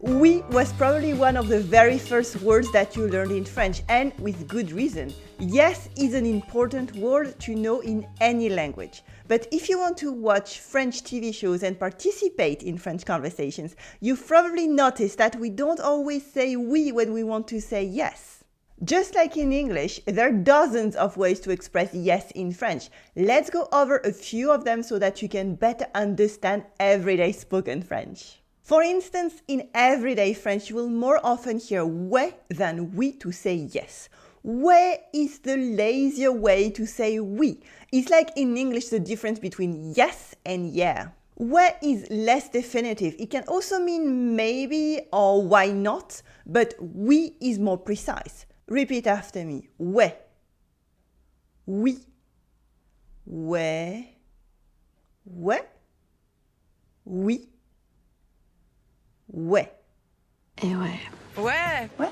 Oui was probably one of the very first words that you learned in French, and with good reason. Yes is an important word to know in any language. But if you want to watch French TV shows and participate in French conversations, you've probably noticed that we don't always say oui when we want to say yes. Just like in English, there are dozens of ways to express yes in French. Let's go over a few of them so that you can better understand everyday spoken French. For instance, in everyday French, you will more often hear ouais than oui to say yes. Ouais is the lazier way to say oui. It's like in English the difference between yes and yeah. Ouais is less definitive. It can also mean maybe or why not, but oui is more precise. Repeat after me. Ouais. Oui. Ouais. Ouais. Oui. Ouais. Et ouais. Ouais. Ouais.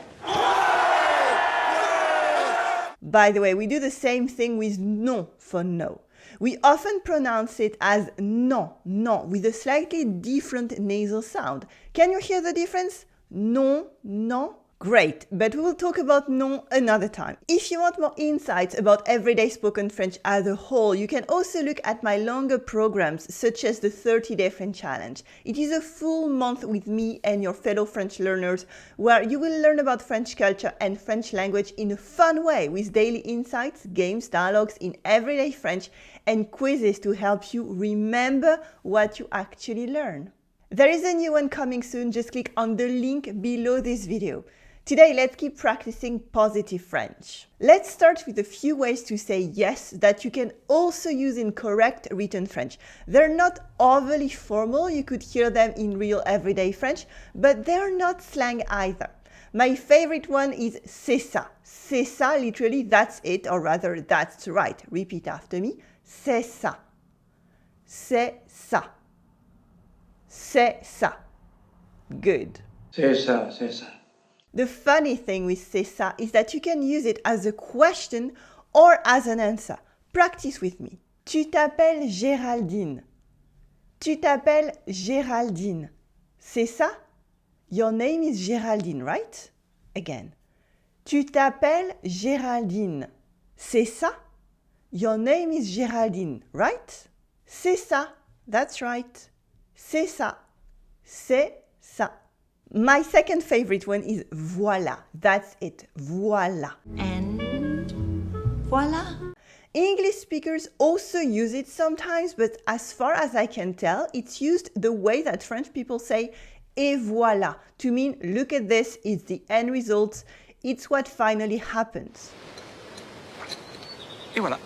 By the way, we do the same thing with non for no. We often pronounce it as non, non, with a slightly different nasal sound. Can you hear the difference? Non, non. Great, but we will talk about non another time. If you want more insights about everyday spoken French as a whole, you can also look at my longer programs, such as the 30-day French challenge. It is a full month with me and your fellow French learners, where you will learn about French culture and French language in a fun way, with daily insights, games, dialogues in everyday French, and quizzes to help you remember what you actually learn. There is a new one coming soon, just click on the link below this video. Today, let's keep practicing positive French. Let's start with a few ways to say yes that you can also use in correct written French. They're not overly formal, you could hear them in real everyday French, but they're not slang either. My favorite one is c'est ça. C'est ça, literally, that's it, or rather, that's right. Repeat after me. C'est ça. C'est ça. C'est ça. Good. C'est ça, c'est ça. The funny thing with c'est ça is that you can use it as a question or as an answer. Practice with me. Tu t'appelles Géraldine. Tu t'appelles Géraldine. C'est ça? Your name is Géraldine, right? Again. Tu t'appelles Géraldine. C'est ça? Your name is Géraldine, right? C'est ça. That's right. C'est ça. C'est ça. My second favorite one is voilà. That's it. Voilà. And voilà. English speakers also use it sometimes, but as far as I can tell, it's used the way that French people say et voilà, to mean look at this, it's the end result, it's what finally happens. Et voilà.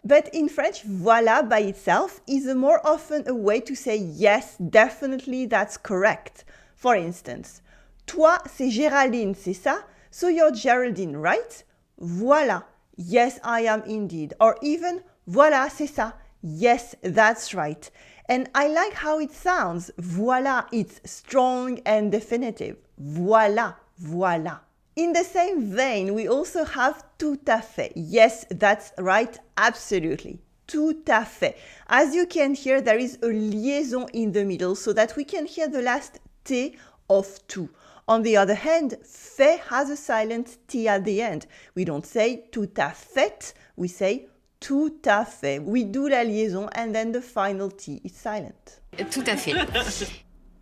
But in French, voilà by itself is more often a way to say yes, definitely that's correct. For instance, toi c'est Géraldine, c'est ça? So you're Geraldine, right? Voilà. Yes, I am indeed. Or even, voilà, c'est ça. Yes, that's right. And I like how it sounds. Voilà, it's strong and definitive. Voilà, voilà. In the same vein, we also have tout à fait. Yes, that's right, absolutely. Tout à fait. As you can hear, there is a liaison in the middle so that we can hear the last T of tout. On the other hand, fait has a silent T at the end. We don't say tout à fait, we say tout à fait. We do la liaison and then the final T is silent. Tout à fait.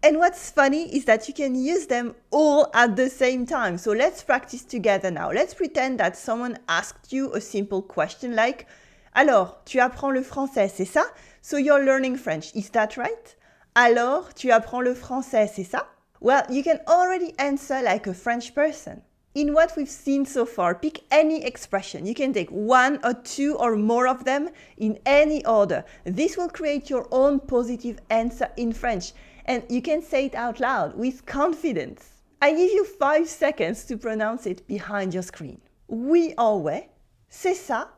And what's funny is that you can use them all at the same time. So let's practice together now. Let's pretend that someone asked you a simple question like, alors, tu apprends le français, c'est ça? So you're learning French, is that right? Alors, tu apprends le français, c'est ça? Well, you can already answer like a French person. In what we've seen so far, pick any expression. You can take one or two or more of them in any order. This will create your own positive answer in French, and you can say it out loud with confidence. I give you 5 seconds to pronounce it behind your screen. Oui or ouais, c'est ça,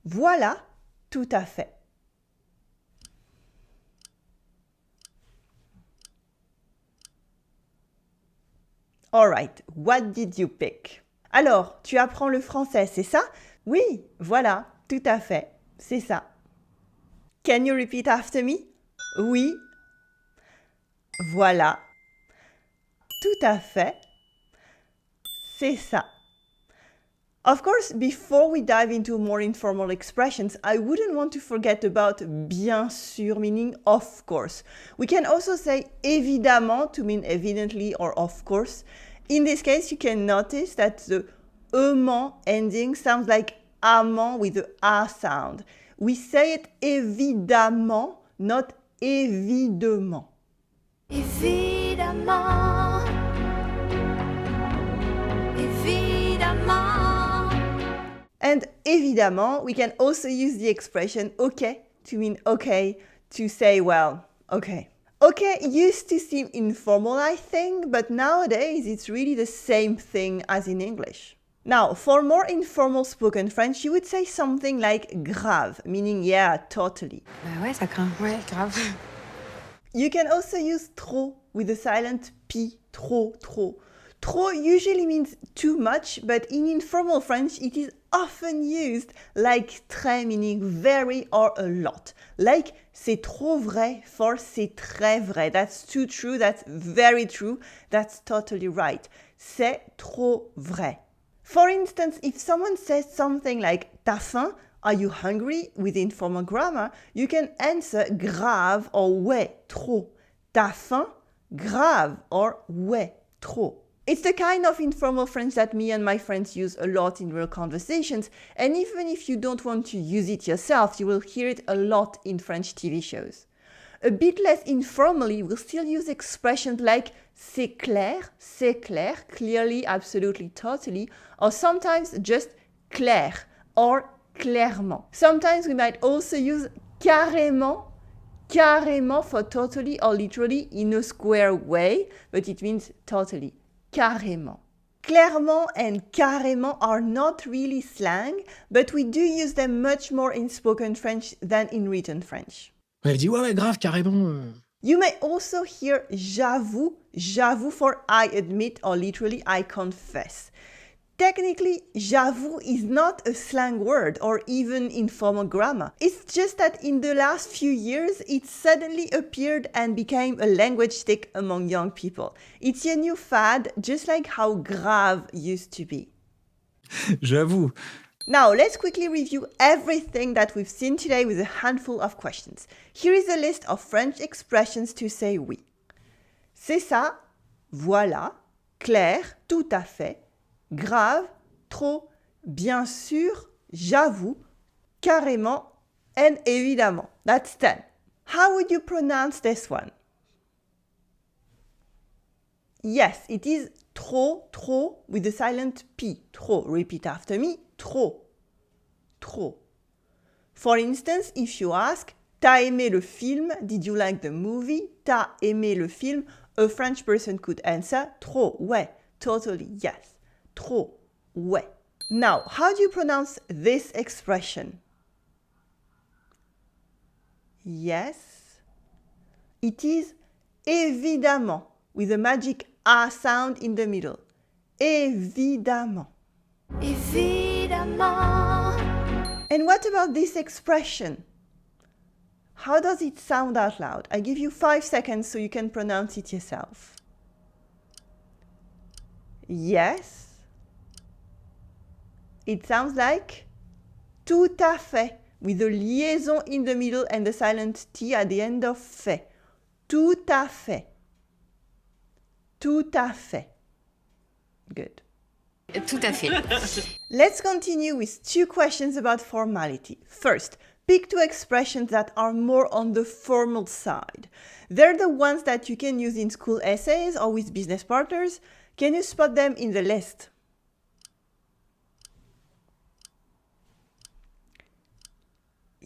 voilà, tout à fait. Alright, what did you pick? Alors, tu apprends le français, c'est ça? Oui, voilà, tout à fait, c'est ça. Can you repeat after me? Oui, voilà, Tout à fait. C'est ça. Of course, before we dive into more informal expressions, I wouldn't want to forget about bien sûr, meaning of course. We can also say évidemment to mean evidently or of course. In this case, you can notice that the ement ending sounds like amant with the a sound. We say it évidemment, not évidemment. Évidemment. Évidemment. And évidemment, we can also use the expression okay to mean okay, to say, well, okay. Okay used to seem informal, I think, but nowadays it's really the same thing as in English. Now, for more informal spoken French, you would say something like grave, meaning yeah, totally. Bah ouais, ça craint. Ouais, grave. You can also use trop with the silent P, trop, trop. Trop usually means too much, but in informal French it is often used like très, meaning very or a lot. Like c'est trop vrai for c'est très vrai. That's too true, that's very true, that's totally right. C'est trop vrai. For instance, if someone says something like t'as faim, are you hungry? With informal grammar, you can answer grave or ouais, trop. T'as faim? Grave or ouais, trop. It's the kind of informal French that me and my friends use a lot in real conversations, and even if you don't want to use it yourself, you will hear it a lot in French TV shows. A bit less informally, we'll still use expressions like c'est clair, clearly, absolutely, totally, or sometimes just clair or clairement. Sometimes we might also use carrément for totally or literally in a square way, but it means totally. Carrément. Clairement and carrément are not really slang, but we do use them much more in spoken French than in written French. Elle dit ouais, grave, carrément. You may also hear j'avoue for I admit or literally I confess. Technically, j'avoue is not a slang word or even informal grammar. It's just that in the last few years, it suddenly appeared and became a language stick among young people. It's a new fad, just like how grave used to be. J'avoue. Now, let's quickly review everything that we've seen today with a handful of questions. Here is a list of French expressions to say oui. C'est ça, voilà, clair, tout à fait, grave, trop, bien sûr, j'avoue, carrément, and évidemment. That's 10. How would you pronounce this one? Yes, it is trop, with the silent P. Trop. Repeat after me. Trop. Trop. For instance, if you ask, t'as aimé le film? Did you like the movie? T'as aimé le film? A French person could answer, trop, ouais, totally, yes. Trop, ouais. Now, how do you pronounce this expression? Yes, it is évidemment, with a magic A sound in the middle. Évidemment. Évidemment. And what about this expression? How does it sound out loud? I give you 5 seconds so you can pronounce it yourself. Yes. It sounds like tout à fait, with a liaison in the middle and the silent T at the end of fait. Tout à fait. Tout à fait. Good. Tout à fait. Let's continue with 2 questions about formality. First, pick 2 expressions that are more on the formal side. They're the ones that you can use in school essays or with business partners. Can you spot them in the list?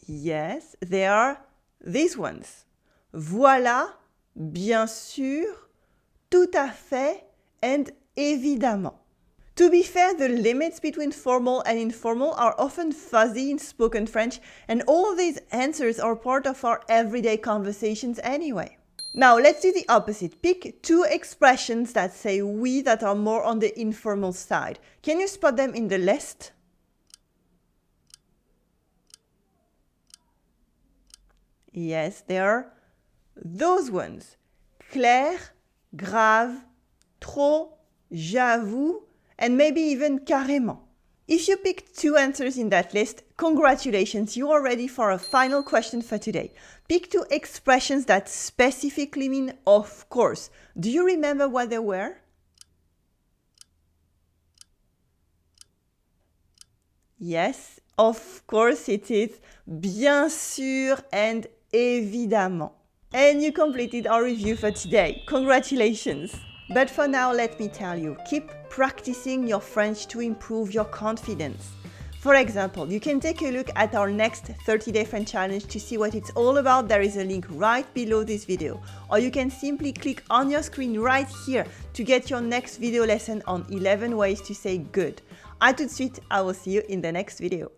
Yes, they are these ones. Voilà, bien sûr, tout à fait, and évidemment. To be fair, the limits between formal and informal are often fuzzy in spoken French, and all of these answers are part of our everyday conversations anyway. Now, let's do the opposite. Pick 2 expressions that say oui that are more on the informal side. Can you spot them in the list? Yes, they are those ones. Clair, grave, trop, j'avoue, and maybe even carrément. If you picked 2 answers in that list, congratulations, you are ready for a final question for today. Pick 2 expressions that specifically mean of course. Do you remember what they were? Yes, of course it is. Bien sûr and évidemment. And you completed our review for today. Congratulations! But for now, let me tell you, keep practicing your French to improve your confidence. For example, you can take a look at our next 30-day French challenge to see what it's all about. There is a link right below this video. Or you can simply click on your screen right here to get your next video lesson on 11 ways to say good. À tout de suite, I will see you in the next video.